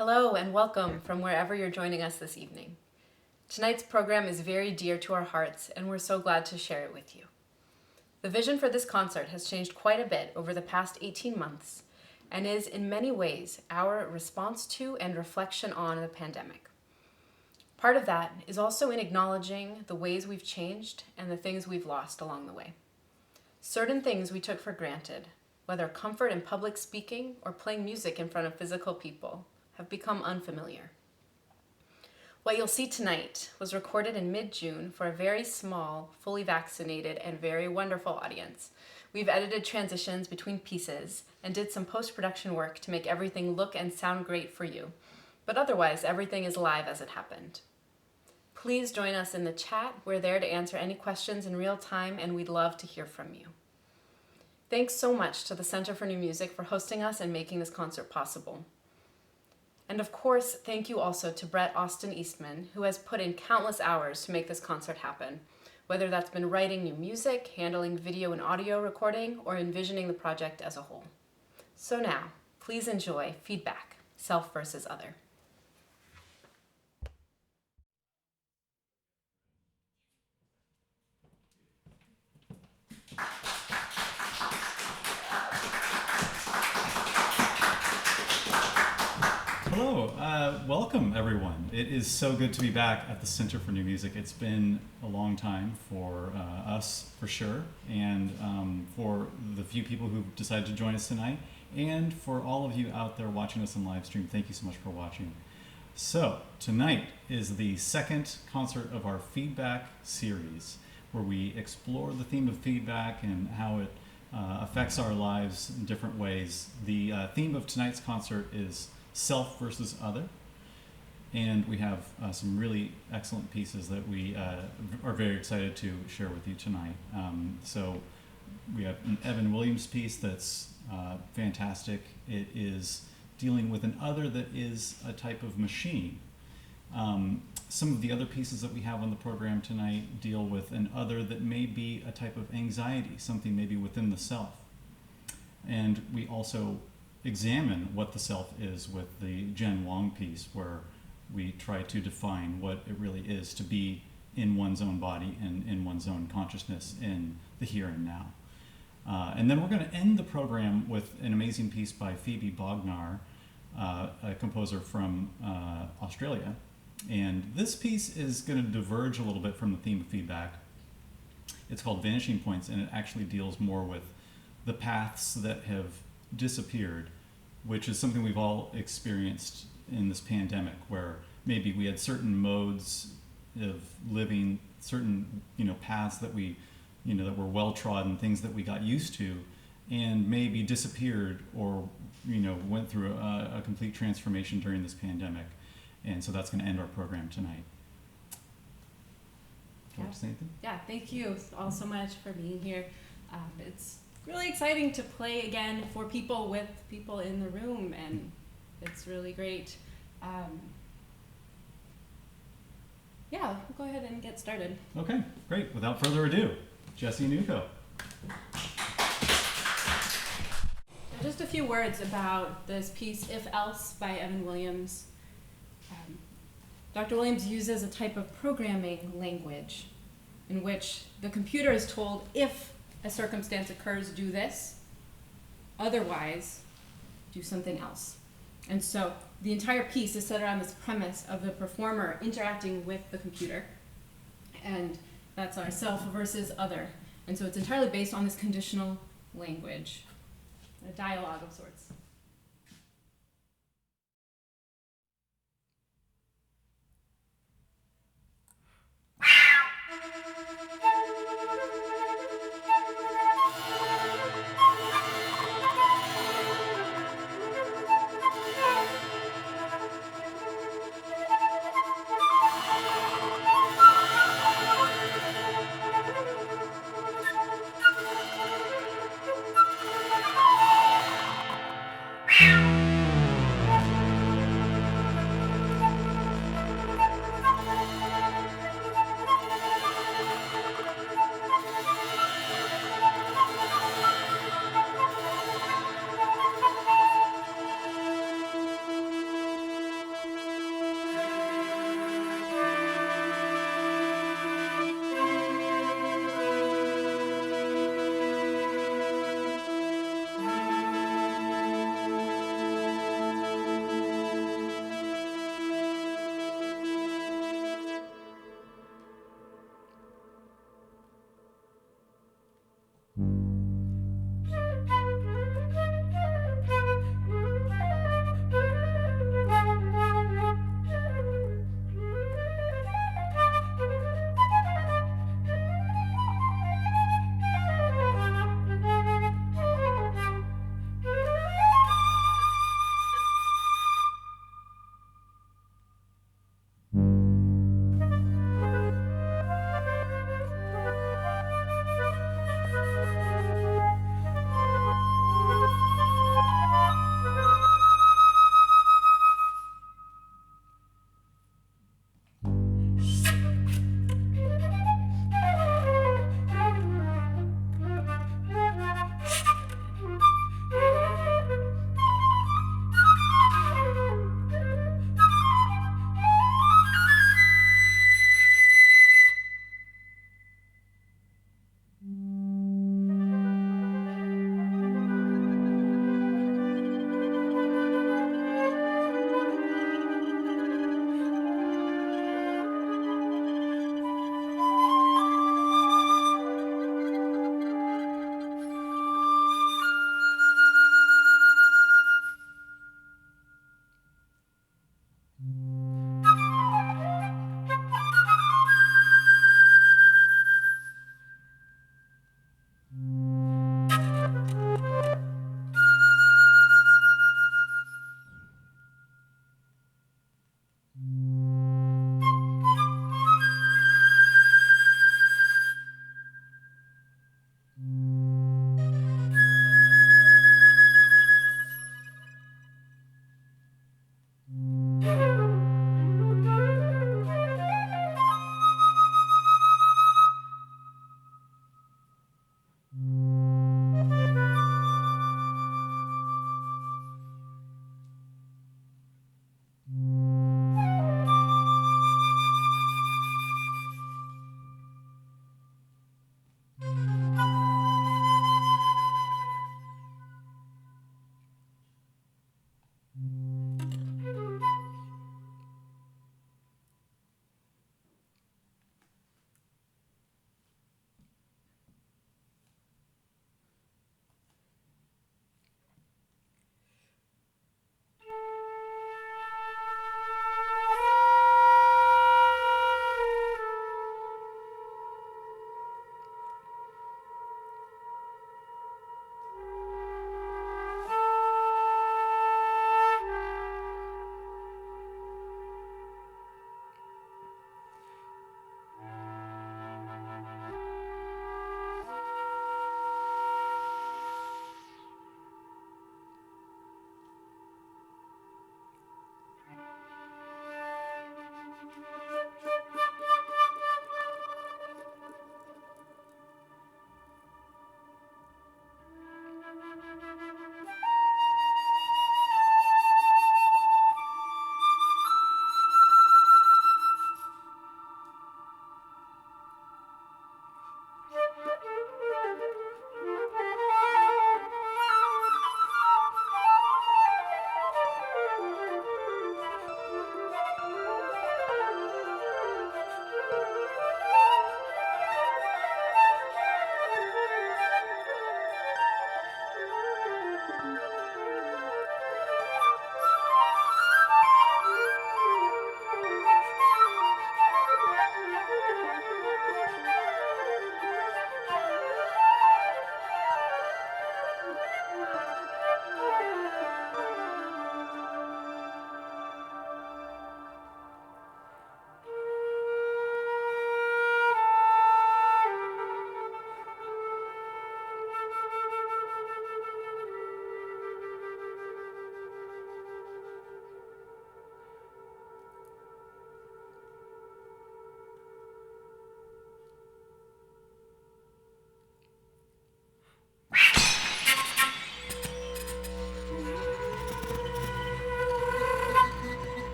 Hello and welcome from wherever you're joining us this evening. Tonight's program is very dear to our hearts and we're so glad to share it with you. The vision for this concert has changed quite a bit over the past 18 months and is in many ways our response to and reflection on the pandemic. Part of that is also in acknowledging the ways we've changed and the things we've lost along the way. Certain things we took for granted, whether comfort in public speaking or playing music in front of physical people, have become unfamiliar. What you'll see tonight was recorded in mid-June for a very small, fully vaccinated, and very wonderful audience. We've edited transitions between pieces and did some post-production work to make everything look and sound great for you, but otherwise everything is live as it happened. Please join us in the chat. We're there to answer any questions in real time and we'd love to hear from you. Thanks so much to the Center for New Music for hosting us and making this concert possible. And of course, thank you also to Brett Austin Eastman, who has put in countless hours to make this concert happen, whether that's been writing new music, handling video and audio recording, or envisioning the project as a whole. So now, please enjoy Feedback, Self versus Other. Hello, welcome everyone. It is so good to be back at the Center for New Music. It's been a long time for us, for sure, and for the few people who decided to join us tonight, and for all of you out there watching us on live stream. Thank you so much for watching. So, tonight is the second concert of our feedback series, where we explore the theme of feedback and how it affects our lives in different ways. The theme of tonight's concert is self versus other, and we have some really excellent pieces that we are very excited to share with you tonight. So we have an Evan Williams piece that's fantastic. It is dealing with an other that is a type of machine. Some of the other pieces that we have on the program tonight deal with an other that may be a type of anxiety, something maybe within the self. And we also examine what the self is with the Jen Wang piece, where we try to define what it really is to be in one's own body and in one's own consciousness in the here and now. And then we're going to end the program with an amazing piece by Phoebe Bognár, a composer from Australia. And this piece is going to diverge a little bit from the theme of feedback. It's called Vanishing Points, and it actually deals more with the paths that have disappeared, which is something we've all experienced in this pandemic, where maybe we had certain modes of living, certain paths that we that were well trodden, things that we got used to, and maybe disappeared or went through a complete transformation during this pandemic. And so that's going to end our program tonight. Do you want to say anything? Yeah, thank you all so much for being here. It's really exciting to play again for people with people in the room, and it's really great. Yeah, we'll go ahead and get started. Okay, great. Without further ado, Jessie Nucho. Just a few words about this piece, If Else, by Evan Williams. Dr. Williams uses a type of programming language in which the computer is told, if a circumstance occurs, do this, otherwise do something else. And so the entire piece is set around this premise of the performer interacting with the computer, and that's our self versus other. And so it's entirely based on this conditional language, a dialogue of sorts.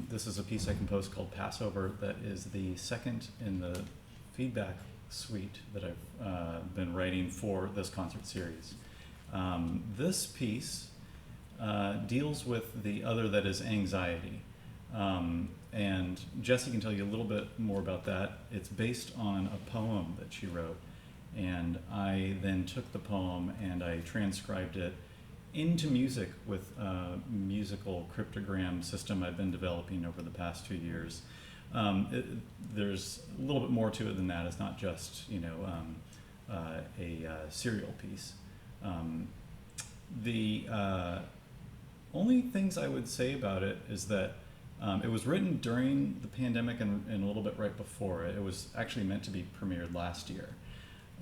This is a piece I composed called Passover that is the second in the feedback suite that I've been writing for this concert series. This piece deals with the other that is anxiety. And Jessie can tell you a little bit more about that. It's based on a poem that she wrote. And I then took the poem and I transcribed it into music with a musical cryptogram system I've been developing over the past 2 years. There's a little bit more to it than that. It's not just, a serial piece. The only things I would say about it is that it was written during the pandemic and a little bit right before it. It was actually meant to be premiered last year.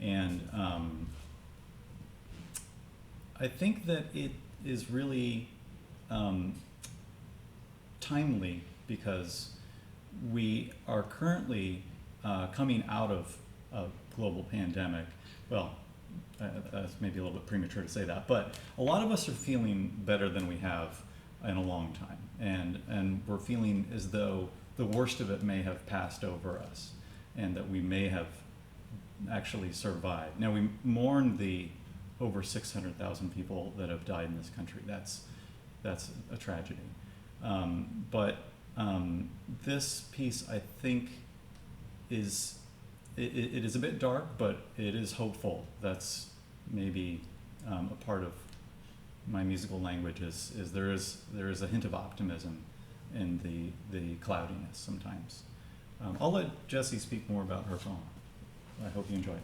And I think that it is really timely because we are currently coming out of a global pandemic. Well, that's maybe a little bit premature to say that, but a lot of us are feeling better than we have in a long time. and we're feeling as though the worst of it may have passed over us, and that we may have actually survived. Now, we mourn the over 600,000 people that have died in this country. That's a tragedy. But this piece, I think, is it is a bit dark, but it is hopeful. That's maybe a part of my musical language is there is a hint of optimism in the cloudiness sometimes. I'll let Jessie speak more about her poem. I hope you enjoy it.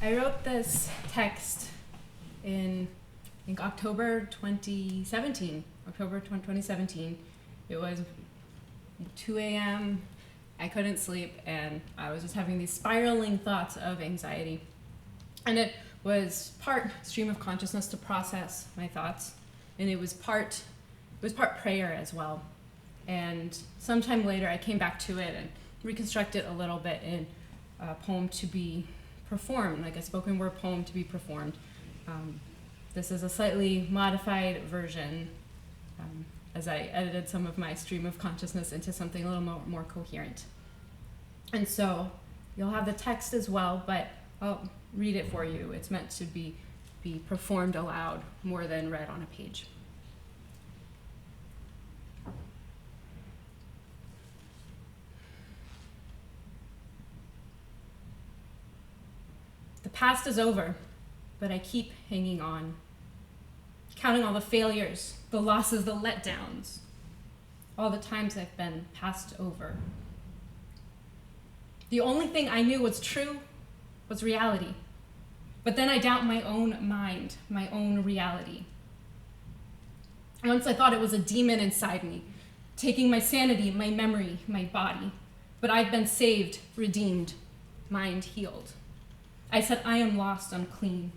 I wrote this text in, I think, October 2017. It was 2 a.m. I couldn't sleep, and I was just having these spiraling thoughts of anxiety. And it was part stream of consciousness to process my thoughts, and it was part prayer as well. And sometime later, I came back to it and reconstructed a little bit in a poem to be performed, like a spoken word poem to be performed. This is a slightly modified version, as I edited some of my stream of consciousness into something a little more coherent. And so you'll have the text as well, but I'll read it for you. It's meant to be performed aloud more than read on a page. The past is over, but I keep hanging on, counting all the failures, the losses, the letdowns, all the times I've been passed over. The only thing I knew was true was reality, but then I doubt my own mind, my own reality. Once I thought it was a demon inside me, taking my sanity, my memory, my body, but I've been saved, redeemed, mind healed. I said, I am lost, unclean,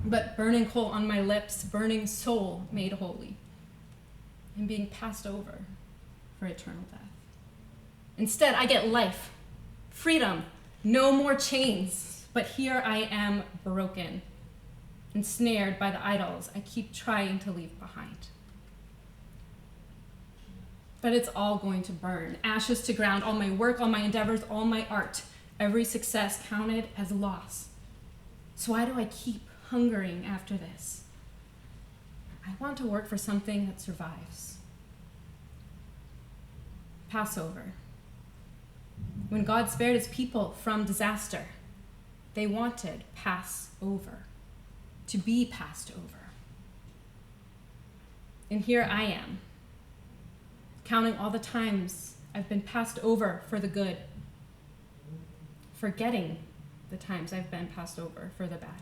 but burning coal on my lips, burning soul made holy, and being passed over for eternal death. Instead, I get life, freedom, no more chains, but here I am broken, ensnared by the idols I keep trying to leave behind. But it's all going to burn, ashes to ground, all my work, all my endeavors, all my art, every success counted as loss. So why do I keep hungering after this? I want to work for something that survives. Passover. When God spared his people from disaster, they wanted Passover, to be passed over. And here I am, counting all the times I've been passed over for the good, forgetting the times I've been passed over for the bad.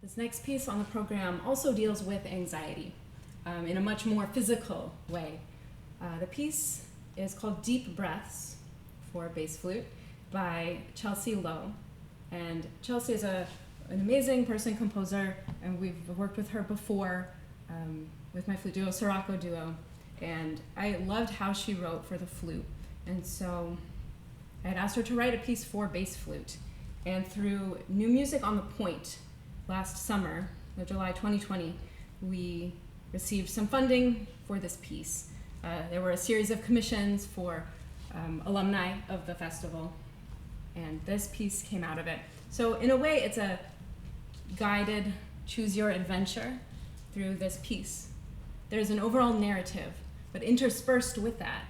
This next piece on the program also deals with anxiety in a much more physical way. The piece is called Deep Breaths for bass flute by Jessie Loew. And Chelsea is an amazing person, composer, and we've worked with her before with my flute duo, Sirocco Duo. And I loved how she wrote for the flute. And so I had asked her to write a piece for bass flute. And through New Music on the Point last summer, July 2020, we received some funding for this piece. There were a series of commissions for alumni of the festival, and this piece came out of it. So in a way, it's a guided choose your adventure through this piece. There's an overall narrative, but interspersed with that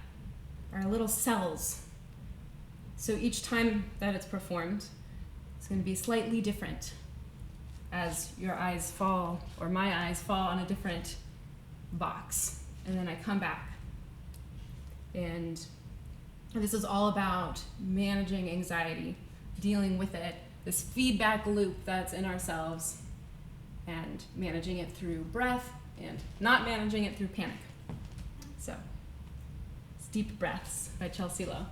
are little cells. So each time that it's performed, it's going to be slightly different as your eyes fall, or my eyes fall on a different box. And then I come back. And this is all about managing anxiety, dealing with it, this feedback loop that's in ourselves, and managing it through breath and not managing it through panic. So, it's Deep Breaths by Jessie Loew.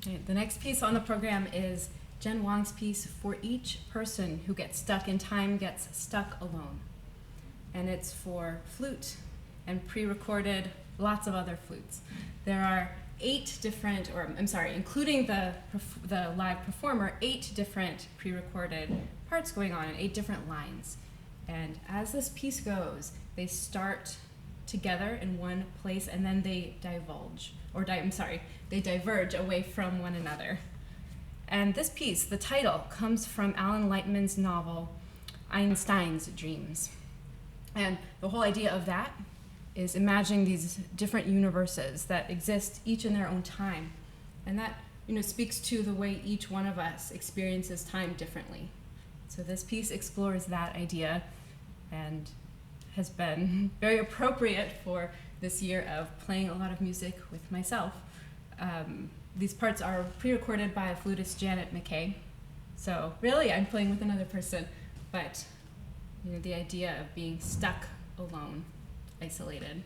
Okay, the next piece on the program is Jen Wang's piece, For Each Person Who Gets Stuck in Time Gets Stuck Alone. And it's for flute and pre-recorded lots of other flutes. There are 8 different, including the live performer, 8 different pre-recorded parts going on in 8 different lines. And as this piece goes, they start together in one place and then they they diverge away from one another. And this piece, the title, comes from Alan Lightman's novel, Einstein's Dreams. And the whole idea of that is imagining these different universes that exist each in their own time. And that, speaks to the way each one of us experiences time differently. So this piece explores that idea and has been very appropriate for this year of playing a lot of music with myself. These parts are pre-recorded by a flutist, Janet McKay. So really, I'm playing with another person, but the idea of being stuck alone, isolated.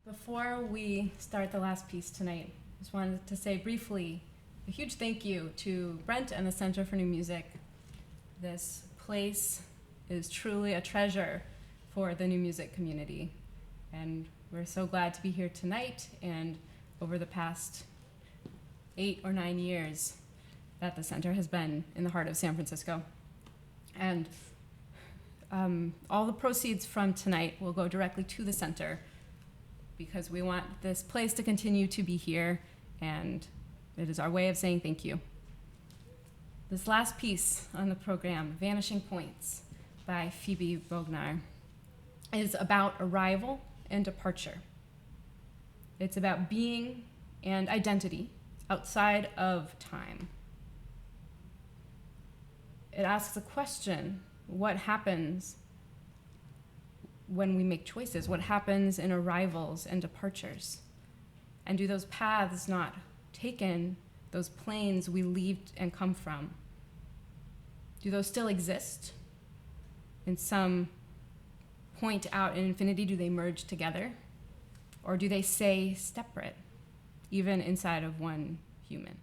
Before we start the last piece tonight, I just wanted to say briefly a huge thank you to Brent and the Center for New Music. This place is truly a treasure for the new music community, and we're so glad to be here tonight and over the past 8 or 9 years that the center has been in the heart of San Francisco. And all the proceeds from tonight will go directly to the center because we want this place to continue to be here, and it is our way of saying thank you. This last piece on the program, Vanishing Points by Phoebe Bognár, is about arrival and departure. It's about being and identity outside of time. It asks a question: what happens when we make choices? What happens in arrivals and departures? And do those paths not taken, those planes we leave and come from, do those still exist? In some point out in infinity, do they merge together? Or do they stay separate, even inside of one human?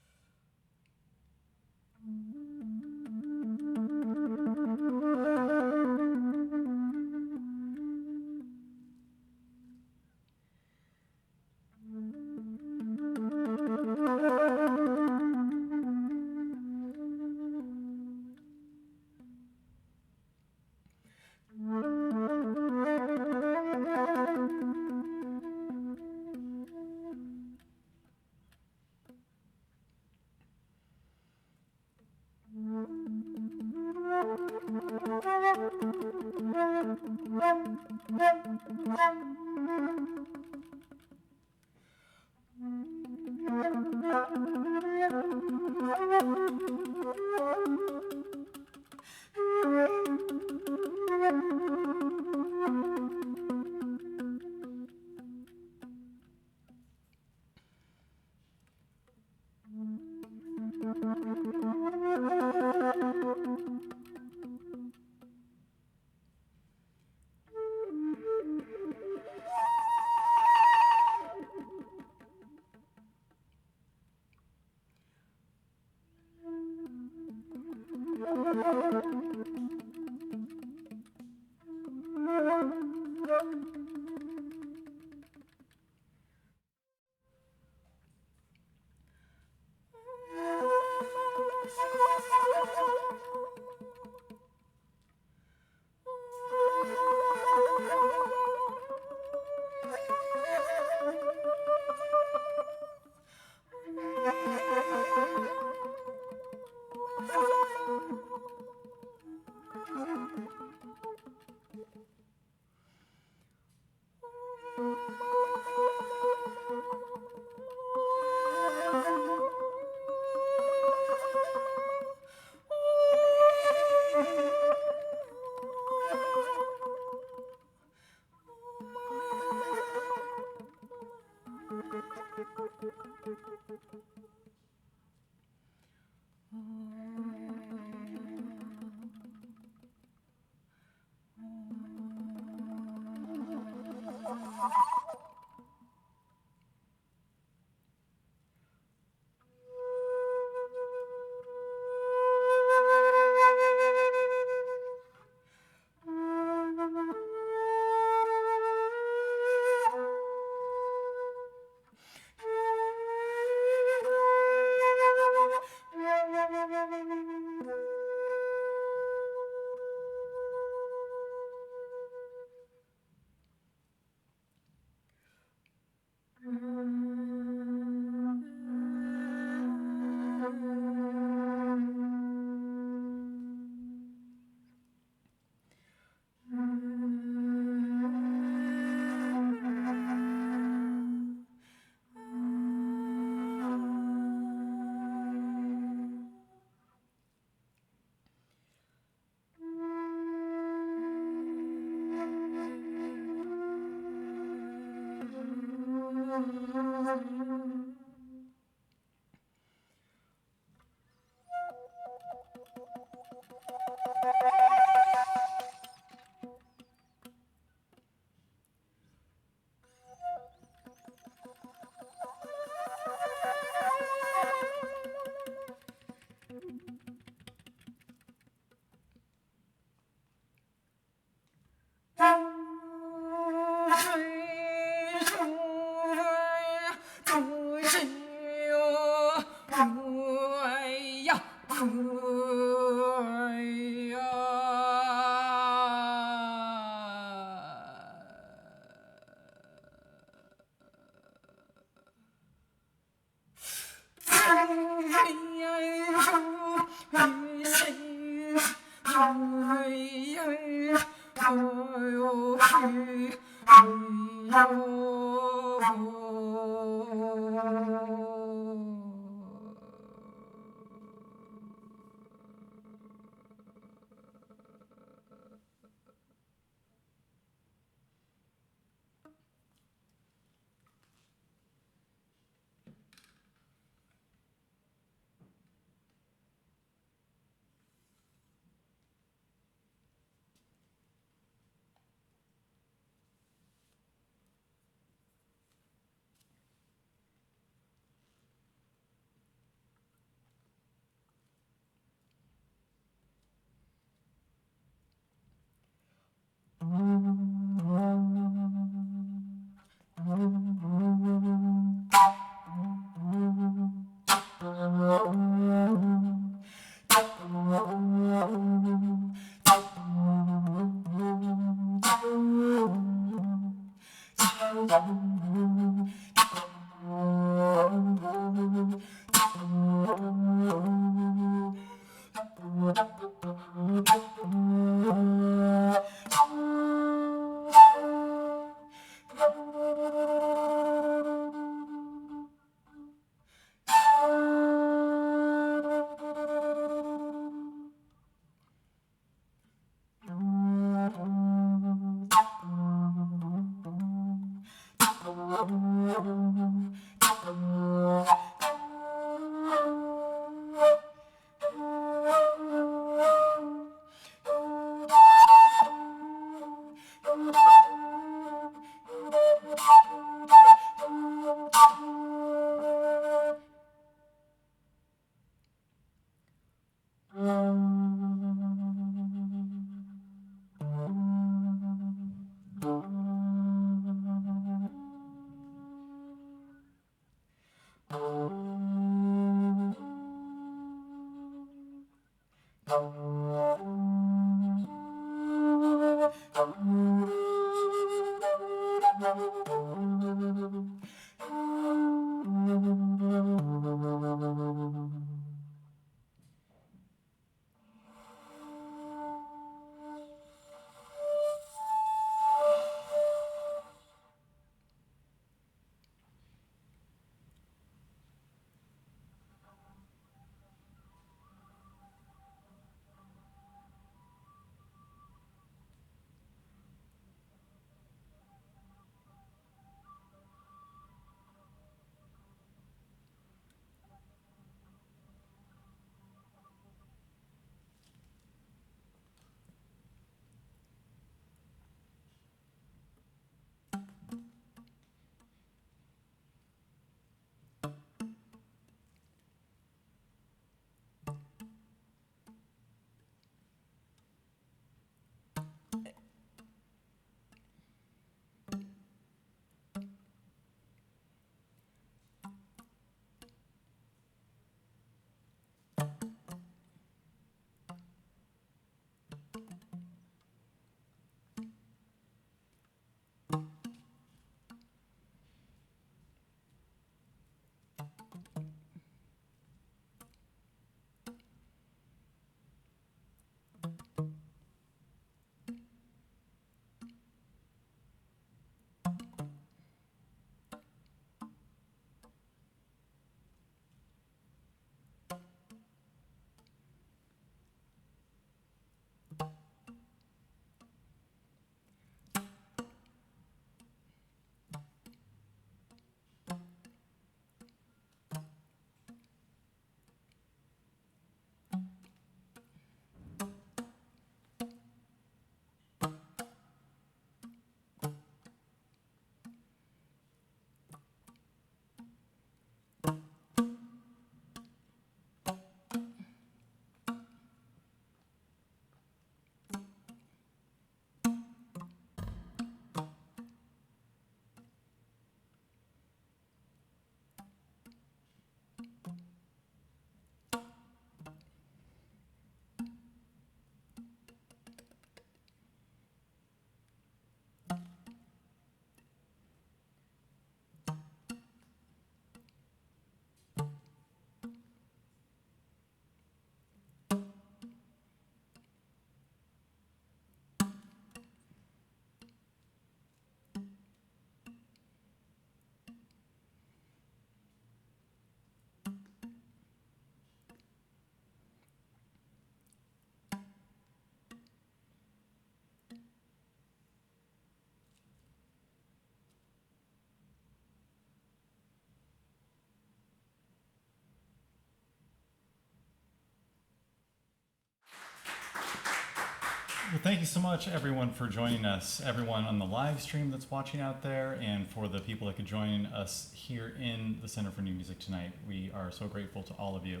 Well, thank you so much, everyone, for joining us. Everyone on the live stream that's watching out there, and for the people that could join us here in the Center for New Music tonight. We are so grateful to all of you.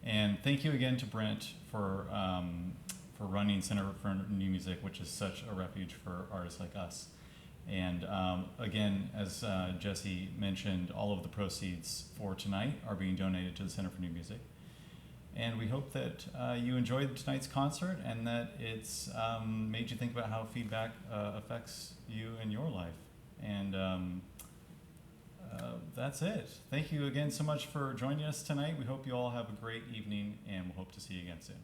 And thank you again to Brent for running Center for New Music, which is such a refuge for artists like us. And again, as Jessie mentioned, all of the proceeds for tonight are being donated to the Center for New Music. And we hope that you enjoyed tonight's concert and that it's made you think about how feedback affects you in your life. And that's it. Thank you again so much for joining us tonight. We hope you all have a great evening, and we'll hope to see you again soon.